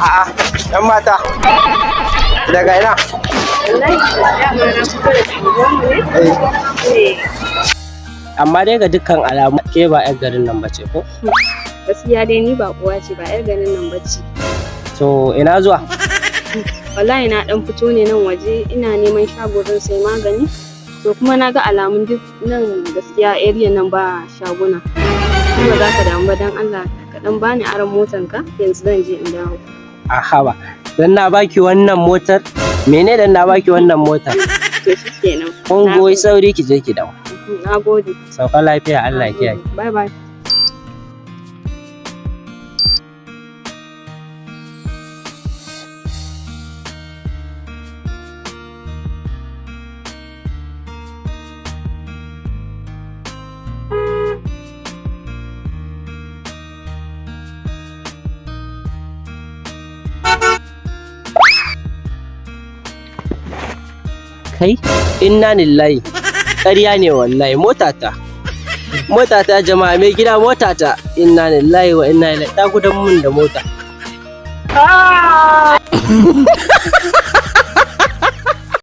A'a, yan mata. Daga ina? Amma dai ga dukkan alamu ke ba 'yar garin nan bace ko? Gaskiya dai ni ba kuwa ce, ba 'yar garin nan bace. To ina zuwa? Wallahi na dan fito ne nan waje, ina neman shago don sai magani. To kuma na ga alamun duk nan gaskiya area nan ba shaguna. Kuma za ka damu ba dan Allah ka dan bani aron motanka, yanzu zan je in dawo. Aha ba. Dan na baki wannan motar? Mene dan na baki wannan motar? To shikenan. Kun goyi sauri ki je ki dawo. Na gode. Sauka lafiya, Allah ya kiyaye. Bye bye. Kai, inna lillahi, ƙarya ne wallahi, motata jama'a, mai gida motata, inna lillahi wa inna ilaihi, ta gudan mun da mota.